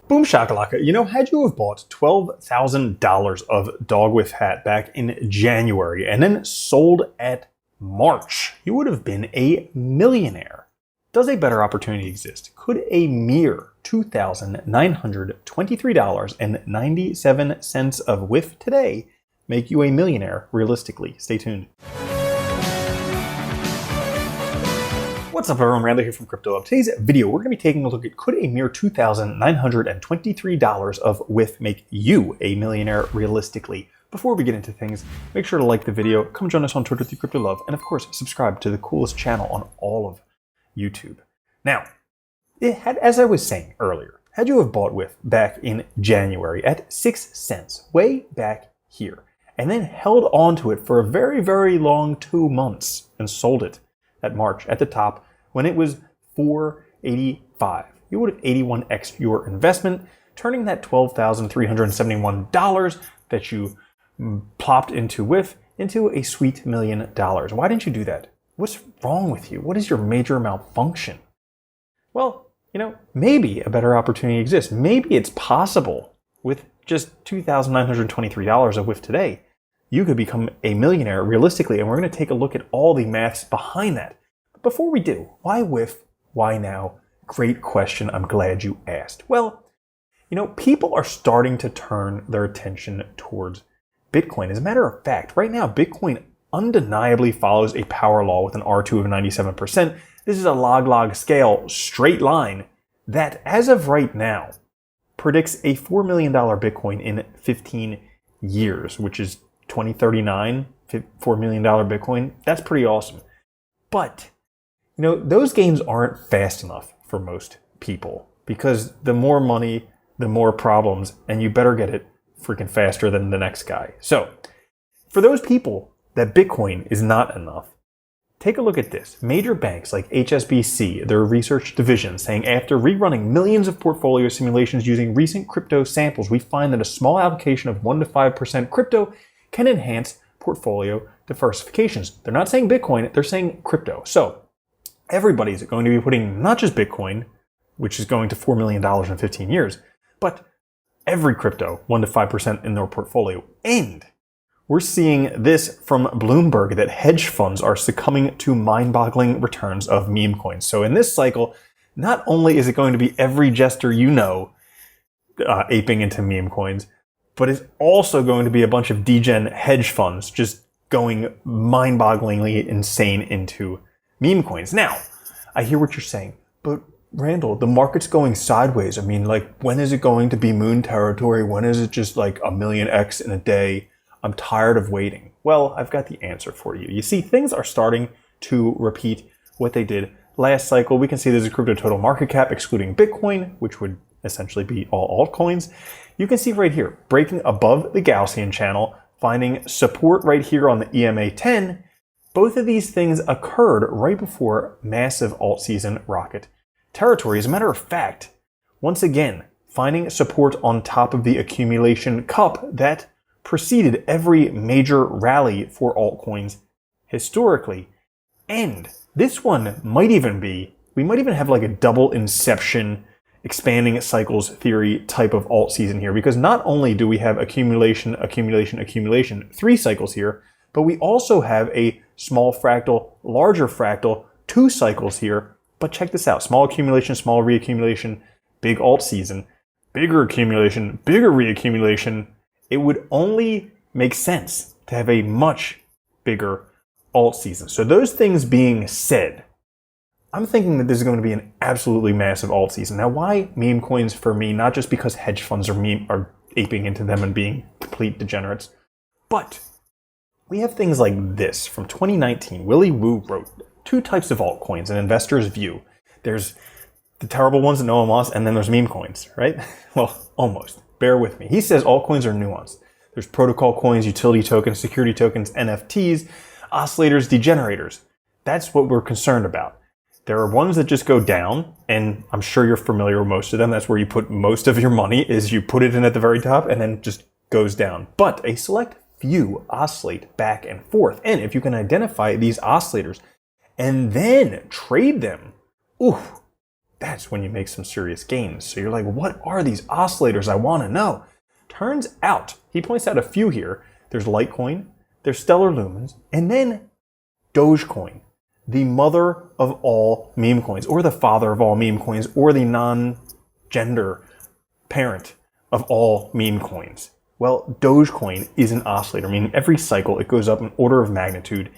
Boom shakalaka. You know, had you have bought $12,000 of dogwifhat back in January and then sold at March, you would have been a millionaire. Does a better opportunity exist? Could a mere $2,923.97 of WIF today make you a millionaire realistically? Stay tuned. What's up everyone, Randall here from Crypto Hub. Today's video, we're going to be taking a look at could a mere $2,923 of WIF make you a millionaire realistically? Before we get into things, make sure to like the video, come join us on Twitter through Crypto Love, and of course, subscribe to the coolest channel on all of YouTube. Now, as I was saying earlier, had you have bought WIF back in January at 6 cents, way back here, and then held on to it for a very, very long 2 months and sold it at March at the top when it was $4.85. You would have 81x your investment, turning that $12,371 that you plopped into WIF into a sweet $1 million. Why didn't you do that? What's wrong with you? What is your major malfunction? Well, you know, maybe a better opportunity exists. Maybe it's possible with just $2,923 of WIF today, you could become a millionaire realistically, and we're going to take a look at all the maths behind that. But before we do, why WIF? Why now? Great question. I'm glad you asked. Well, you know, people are starting to turn their attention towards Bitcoin. As a matter of fact, right now, Bitcoin undeniably follows a power law with an R2 of 97%. This is a log scale straight line that, as of right now, predicts a $4 million Bitcoin in 15 years, which is 2039, $4 million Bitcoin. That's pretty awesome. But, you know, those gains aren't fast enough for most people because the more money, the more problems, and you better get it freaking faster than the next guy. So, for those people that Bitcoin is not enough, take a look at this. Major banks like HSBC, their research division, saying after rerunning millions of portfolio simulations using recent crypto samples, we find that a small allocation of 1 to 5% crypto can enhance portfolio diversifications. They're not saying Bitcoin, they're saying crypto. So everybody's going to be putting not just Bitcoin, which is going to $4 million in 15 years, but every crypto, 1 to 5% in their portfolio. And we're seeing this from Bloomberg that hedge funds are succumbing to mind-boggling returns of meme coins. So in this cycle, not only is it going to be every jester you know aping into meme coins, but it's also going to be a bunch of degen hedge funds just going mind-bogglingly insane into meme coins. Now, I hear what you're saying, but Randall, the market's going sideways. I mean, like, when is it going to be moon territory? When is it just like a million X in a day? I'm tired of waiting. Well, I've got the answer for you. You see, things are starting to repeat what they did last cycle. We can see there's a crypto total market cap excluding Bitcoin, which would essentially be all altcoins. You can see right here, breaking above the Gaussian channel, finding support right here on the EMA 10. Both of these things occurred right before massive alt season rocket territory. As a matter of fact, once again, finding support on top of the accumulation cup that preceded every major rally for altcoins historically. And this one might even be, we might even have like a double inception expanding cycles theory type of alt season here, because not only do we have accumulation, 3 cycles here, but we also have a small fractal, larger fractal, 2 cycles here. But check this out, small accumulation, small reaccumulation, big alt season, bigger accumulation, bigger reaccumulation. It would only make sense to have a much bigger alt season. So those things being said, I'm thinking that this is going to be an absolutely massive alt season. Now, why meme coins for me? Not just because hedge funds are aping into them and being complete degenerates, but we have things like this from 2019. Willy Woo wrote 2 types of altcoins, an investor's view. There's the terrible ones that no one wants, and then there's meme coins, right? Well, almost. Bear with me. He says altcoins are nuanced. There's protocol coins, utility tokens, security tokens, NFTs, oscillators, degenerators. That's what we're concerned about. There are ones that just go down, and I'm sure you're familiar with most of them. That's where you put most of your money, is you put it in at the very top and then just goes down. But a select few oscillate back and forth. And if you can identify these oscillators and then trade them, ooh, that's when you make some serious gains. So you're like, what are these oscillators? I want to know. Turns out, he points out a few here. There's Litecoin, there's Stellar Lumens, and then Dogecoin, the mother of all meme coins, or the father of all meme coins, or the non-gender parent of all meme coins. Well, Dogecoin is an oscillator, meaning every cycle it goes up an order of magnitude.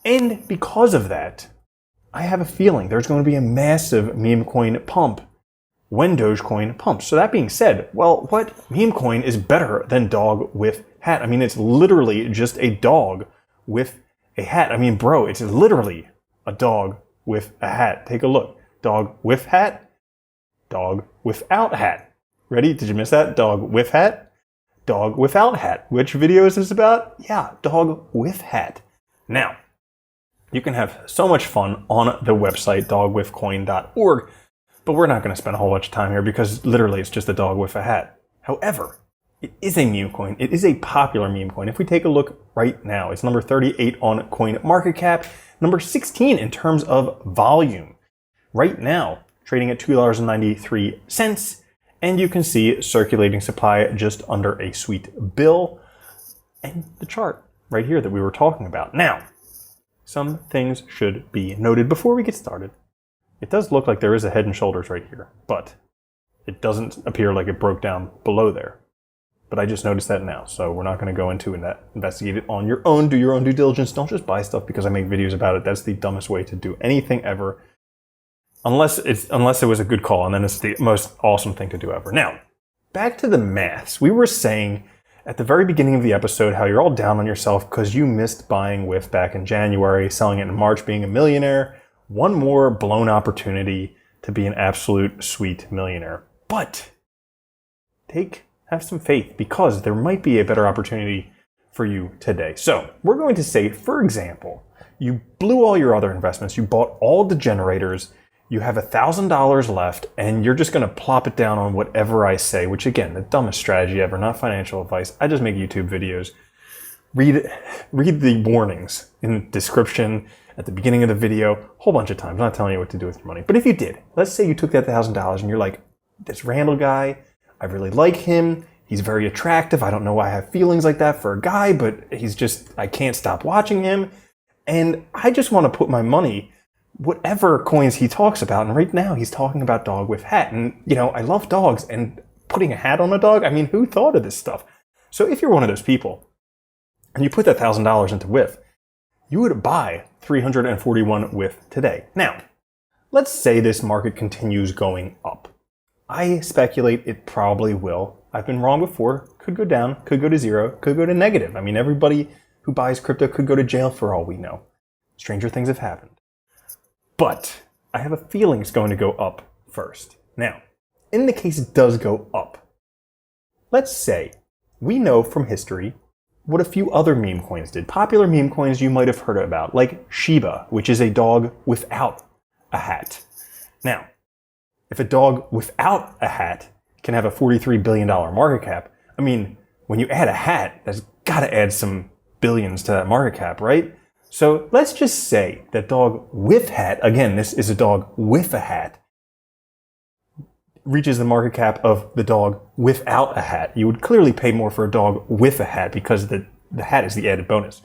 And because of that, I have a feeling there's going to be a massive meme coin pump when Dogecoin pumps. So that being said, well, what meme coin is better than dogwifhat? I mean, it's literally just a dog with a hat. I mean, bro, it's literally a dog with a hat. Take a look. Dog with hat, dog without hat. Ready? Did you miss that? Dog with hat, dog without hat. Which video is this about? Yeah, dog with hat. Now, you can have so much fun on the website, dogwifcoin.org, but we're not going to spend a whole bunch of time here because literally it's just a dog with a hat. However, it is a meme coin. It is a popular meme coin. If we take a look right now, it's number 38 on CoinMarketCap, number 16 in terms of volume. Right now, trading at $2.93, and you can see circulating supply just under a sweet bill, and the chart right here that we were talking about. Now, some things should be noted before we get started. It does look like there is a head and shoulders right here, but it doesn't appear like it broke down below there. But I just noticed that now, so we're not going to go into that. Investigate it on your own. Do your own due diligence. Don't just buy stuff because I make videos about it. That's the dumbest way to do anything ever. Unless it was a good call, and then it's the most awesome thing to do ever. Now, back to the maths. We were saying at the very beginning of the episode how you're all down on yourself because you missed buying WIF back in January, selling it in March, being a millionaire. One more blown opportunity to be an absolute sweet millionaire. But have some faith because there might be a better opportunity for you today. So we're going to say, for example, you blew all your other investments, you bought all the generators, you have $1,000 left, and you're just going to plop it down on whatever I say, which again, the dumbest strategy ever, not financial advice. I just make YouTube videos. Read the warnings in the description at the beginning of the video a whole bunch of times. I'm not telling you what to do with your money. But if you did, let's say you took that $1,000 and you're like, this Randall guy, I really like him. He's very attractive. I don't know why I have feelings like that for a guy, but I can't stop watching him. And I just want to put my money, whatever coins he talks about. And right now he's talking about dogwifhat. And, I love dogs, and putting a hat on a dog, I mean, who thought of this stuff? So if you're one of those people and you put that $1,000 into WIF, you would buy 341 WIF today. Now, let's say this market continues going up. I speculate it probably will. I've been wrong before. Could go down, could go to zero, could go to negative. I mean, everybody who buys crypto could go to jail for all we know. Stranger things have happened. But I have a feeling it's going to go up first. Now, in the case it does go up, let's say we know from history what a few other meme coins did. Popular meme coins you might have heard about, like Shiba, which is a dog without a hat. Now, if a dog without a hat can have a $43 billion market cap, I mean, when you add a hat, that's got to add some billions to that market cap, right? So let's just say that dog with hat, again, this is a dog with a hat, reaches the market cap of the dog without a hat. You would clearly pay more for a dog with a hat because the hat is the added bonus.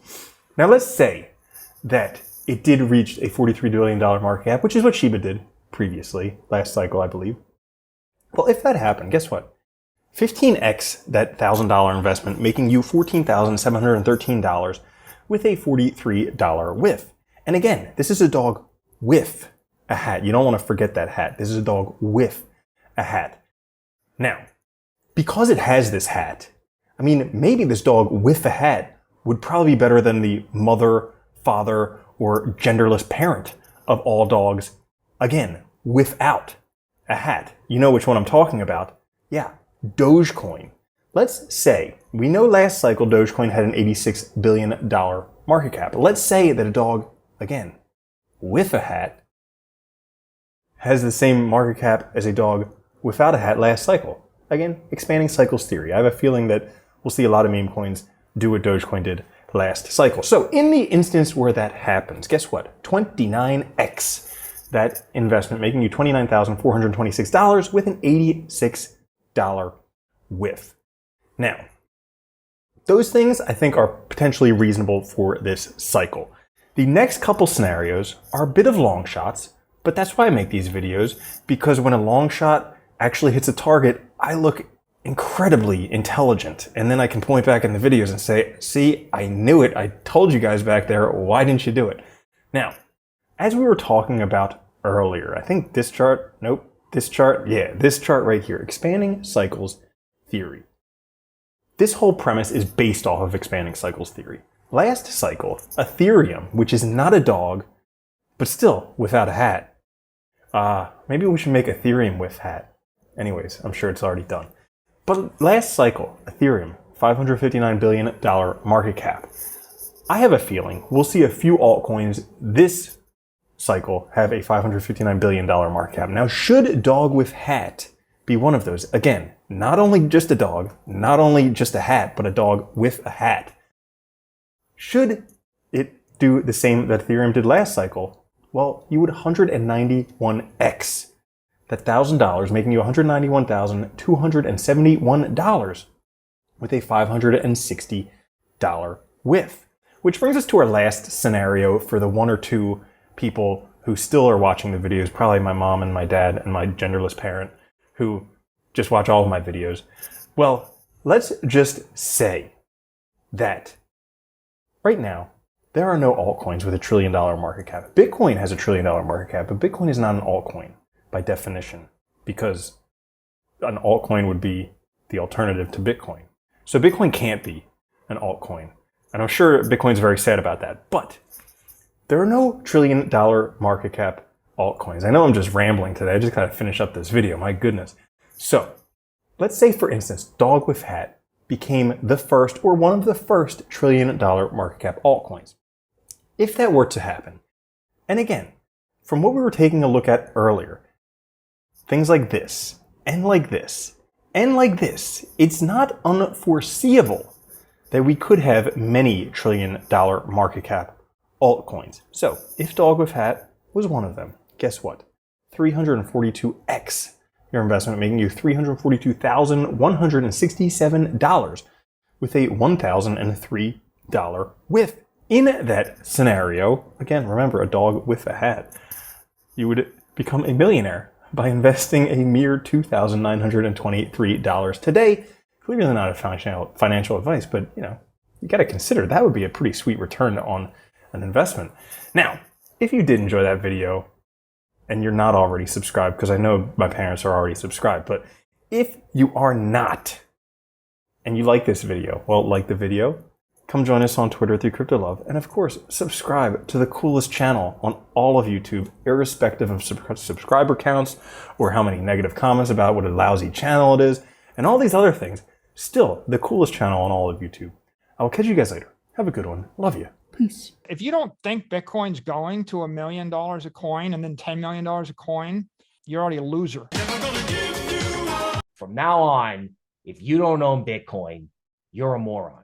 Now let's say that it did reach a $43 billion market cap, which is what Shiba did previously, last cycle, I believe. Well, if that happened, guess what? 15x that $1,000 investment, making you $14,713 with a $43 WIF. And again, this is a dog with a hat. You don't want to forget that hat. This is a dog with a hat. Now, because it has this hat, I mean, maybe this dog with a hat would probably be better than the mother, father, or genderless parent of all dogs, again, without a hat. You know which one I'm talking about. Yeah, Dogecoin. Let's say, we know last cycle Dogecoin had an $86 billion market cap. Let's say that a dog, again, with a hat, has the same market cap as a dog without a hat last cycle. Again, expanding cycles theory. I have a feeling that we'll see a lot of meme coins do what Dogecoin did last cycle. So in the instance where that happens, guess what? 29x that investment, making you $29,426 with an $86 WIF. Now, those things I think are potentially reasonable for this cycle. The next couple scenarios are a bit of long shots, but that's why I make these videos, because when a long shot actually hits a target, I look incredibly intelligent. And then I can point back in the videos and say, see, I knew it. I told you guys back there. Why didn't you do it? Now, as we were talking about earlier, I think this chart, nope, this chart, yeah, this chart right here, expanding cycles theory. This whole premise is based off of expanding cycles theory. Last cycle, Ethereum, which is not a dog, but still without a hat. Maybe we should make Ethereum with hat. Anyways, I'm sure it's already done. But last cycle, Ethereum, $559 billion market cap. I have a feeling we'll see a few altcoins this cycle have a $559 billion market cap. Now, should dogwifhat be one of those? Again, not only just a dog, not only just a hat, but a dog with a hat. Should it do the same that Ethereum did last cycle? Well, you would 191x that $1,000, making you $191,271 with a $560 WIF. Which brings us to our last scenario for the one or two people who still are watching the videos, probably my mom and my dad and my genderless parent who just watch all of my videos. Well, let's just say that right now, there are no altcoins with $1 trillion market cap. Bitcoin has $1 trillion market cap, but Bitcoin is not an altcoin by definition, because an altcoin would be the alternative to Bitcoin. So Bitcoin can't be an altcoin. And I'm sure Bitcoin's very sad about that. But there are no $1 trillion market cap altcoins. I know I'm just rambling today. I just gotta finish up this video. My goodness. So let's say, for instance, dogwifhat became the first or one of the first $1 trillion market cap altcoins. If that were to happen, and again, from what we were taking a look at earlier, things like this, and like this, and like this, it's not unforeseeable that we could have many $1 trillion market cap altcoins. So if dogwifhat was one of them, guess what? 342x your investment, making you $342,167 with a $1,003 WIF. In that scenario, again, remember, a dog with a hat, you would become a millionaire by investing a mere $2,923 today. Clearly not a financial advice, but you got to consider that would be a pretty sweet return on an investment. Now, if you did enjoy that video and you're not already subscribed, because I know my parents are already subscribed, but if you are not and you like this video, well, like the video, come join us on Twitter through CryptoLove, and of course, subscribe to the coolest channel on all of YouTube, irrespective of subscriber counts or how many negative comments about what a lousy channel it is, and all these other things. Still, the coolest channel on all of YouTube. I will catch you guys later. Have a good one. Love you. Peace. If you don't think Bitcoin's going to $1 million a coin and then $10 million a coin, you're already a loser. From now on, if you don't own Bitcoin, you're a moron.